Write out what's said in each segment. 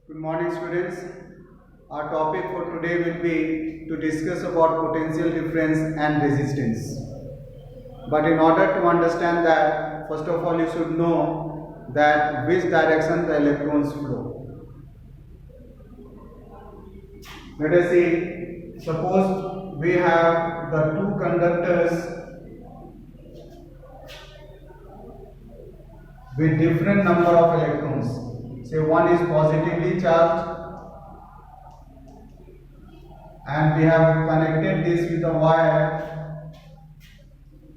Good morning, students. Our topic for today will be to discuss about potential difference and resistance. But in order to understand that, first of all, you should know that which direction the electrons flow. Let us see, suppose we have the two conductors with different number of electrons. Say one is positively charged and we have connected this with a wire,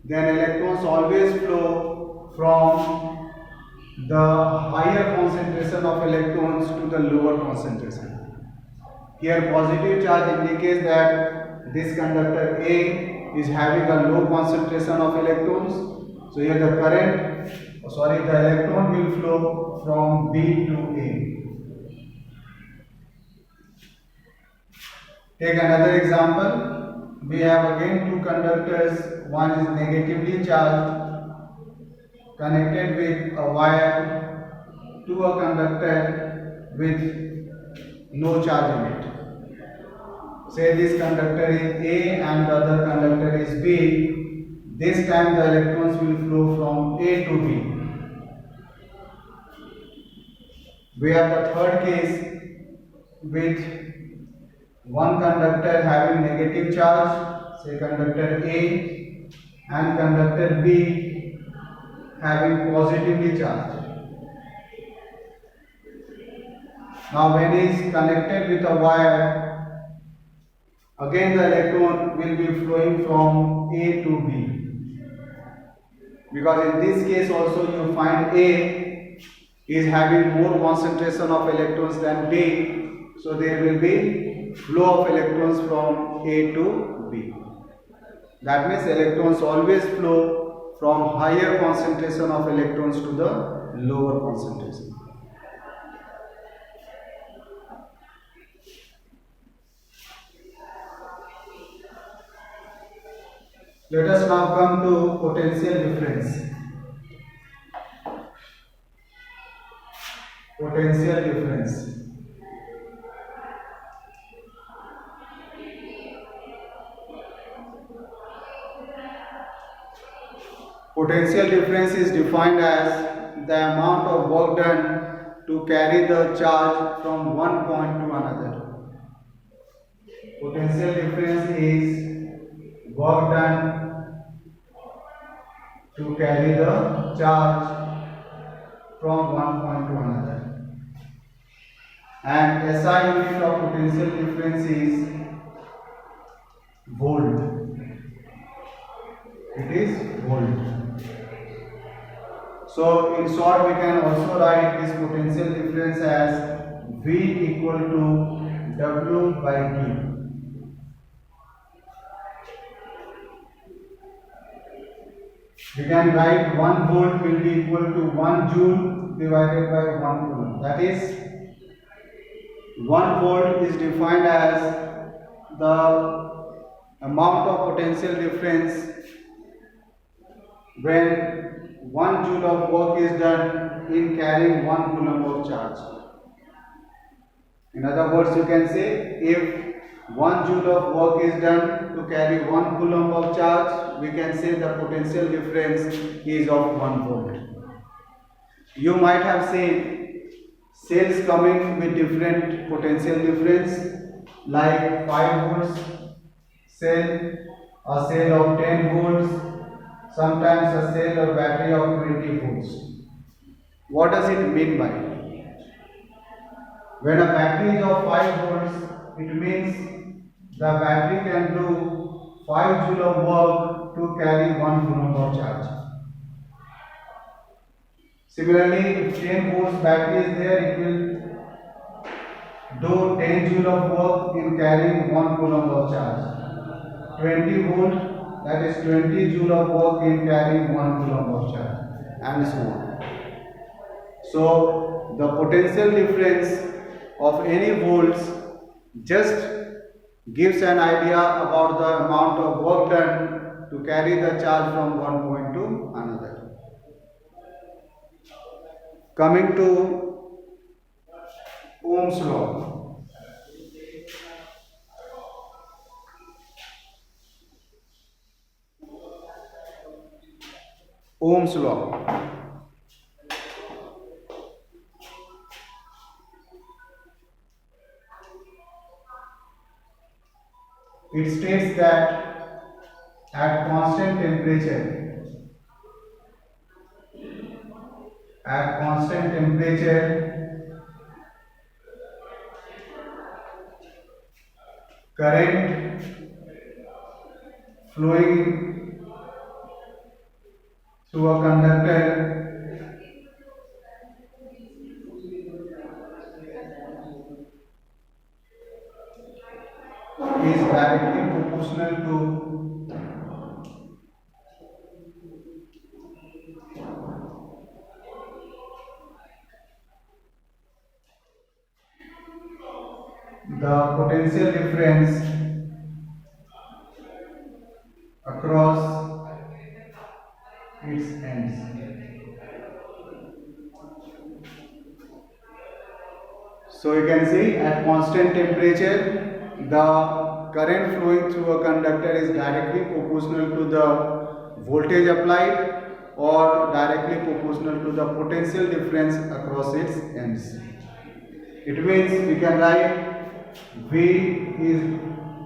then electrons always flow from the higher concentration of electrons to the lower concentration. Here positive charge indicates that this conductor A is having a low concentration of electrons. So here the the electron will flow from B to A. Take another example. We have again two conductors. One is negatively charged, connected with a wire to a conductor with no charge in it. Say this conductor is A and the other conductor is B. This time the electrons will flow from A to B. We have the third case with one conductor having negative charge, say conductor A, and conductor B having positively charged. Now when it is connected with a wire, again the electron will be flowing from A to B. Because in this case also you find A is having more concentration of electrons than B, so there will be flow of electrons from A to B. That means electrons always flow from higher concentration of electrons to the lower concentration. Let us now come to potential difference. Potential difference. Potential difference is defined as the amount of work done to carry the charge from one point to another. Potential difference is work done to carry the charge from one point to another. And SI unit of potential difference is volt. It is volt. So in short we can also write this potential difference as V equal to W by Q. We can write 1 volt will be equal to 1 joule divided by 1 coulomb. That is 1 volt is defined as the amount of potential difference when 1 joule of work is done in carrying 1 coulomb of charge. In other words, you can say if 1 joule of work is done to carry 1 coulomb of charge, we can say the potential difference is of 1 volt. You might have seen cells coming with different potential difference like 5 volts cell, a cell of 10 volts, sometimes a cell or battery of 20 volts. What does it mean by? When a battery is of 5 volts, it means the battery can do 5 joule of work to carry 1 coulomb of charge. Similarly, if 10 volts battery is there, it will do 10 joule of work in carrying 1 coulomb of charge. 20 volt, that is 20 joule of work in carrying 1 coulomb of charge, and so on. So the potential difference of any volts just gives an idea about the amount of work done to carry the charge from one point to another. Coming to Ohm's law. Ohm's law. It states that at constant temperature, current flowing through a conductor is directly proportional to the potential difference across its ends. So you can see at constant temperature, the current flowing through a conductor is directly proportional to the voltage applied or directly proportional to the potential difference across its ends. It means we can write V is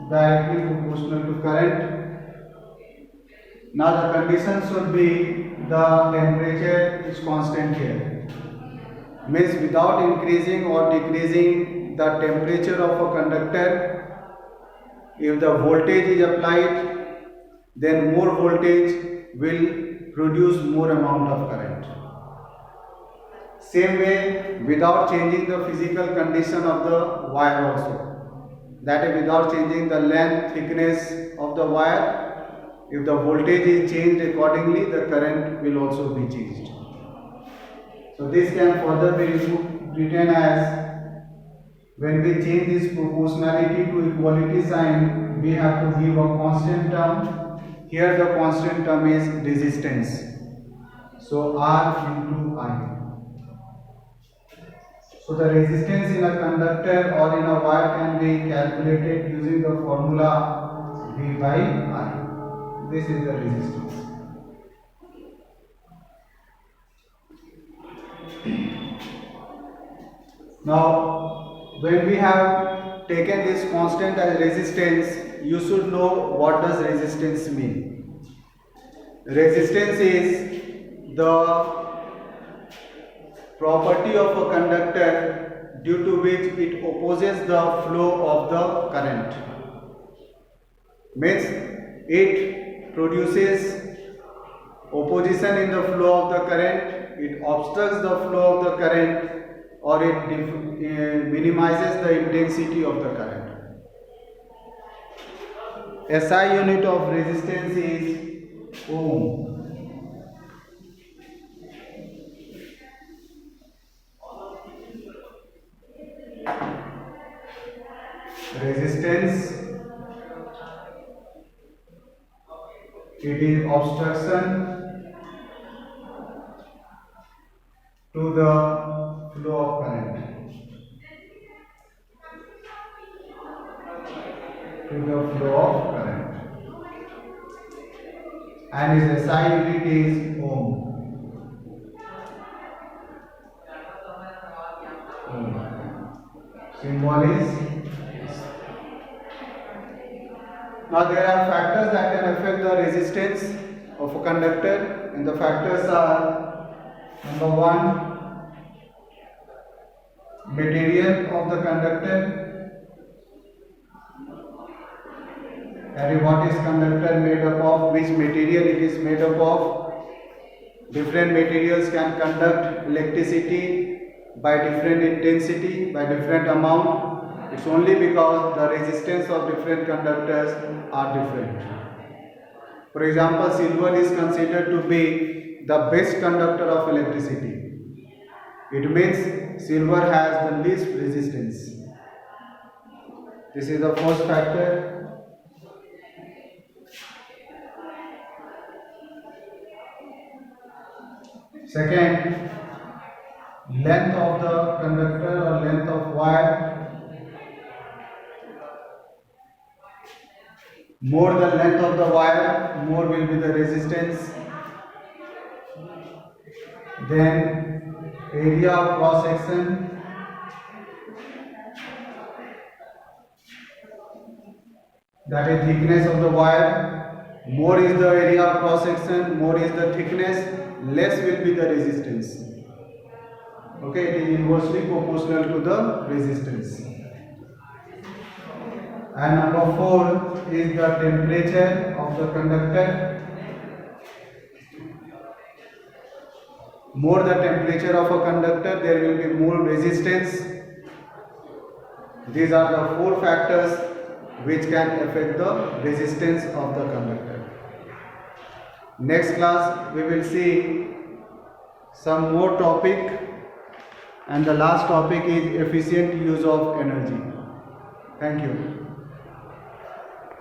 directly proportional to current. Now the condition should be the temperature is constant here. Means without increasing or decreasing the temperature of a conductor, if the voltage is applied, then more voltage will produce more amount of current. Same way, without changing the physical condition of the wire also, that is without changing the length, thickness of the wire, if the voltage is changed accordingly, the current will also be changed. So this can further be written as, when we change this proportionality to equality sign, we have to give a constant term. Here the constant term is resistance. So R into I. So the resistance in a conductor or in a wire can be calculated using the formula V by I. This is the resistance. Now, when we have taken this constant as resistance, you should know what does resistance mean. Resistance is the property of a conductor due to which it opposes the flow of the current. Means it produces opposition in the flow of the current, it obstructs the flow of the current, or it minimizes the intensity of the current. SI unit of resistance is ohm. Resistance, it is obstruction to the flow of current. And its SI unit is ohm. Symbol is. Now there are factors that can affect the resistance of a conductor, and the factors are: number one, material of the conductor. And what is conductor made up of? Which material it is made up of? Different materials can conduct electricity by different intensity, by different amount. It's only because the resistance of different conductors are different. For example, silver is considered to be the best conductor of electricity. It means silver has the least resistance. This is the first factor. Second, length of the conductor or length of wire More the length of the wire, more will be the resistance. Then area of cross section, that is thickness of the wire. More is the area of cross section, more is the thickness, less will be the resistance. Okay, it is inversely proportional to the resistance. And number 4 is the temperature of the conductor. More the temperature of a conductor, there will be more resistance. These are the 4 factors which can affect the resistance of the conductor. Next class we will see some more topic, and the last topic is efficient use of energy. Thank you.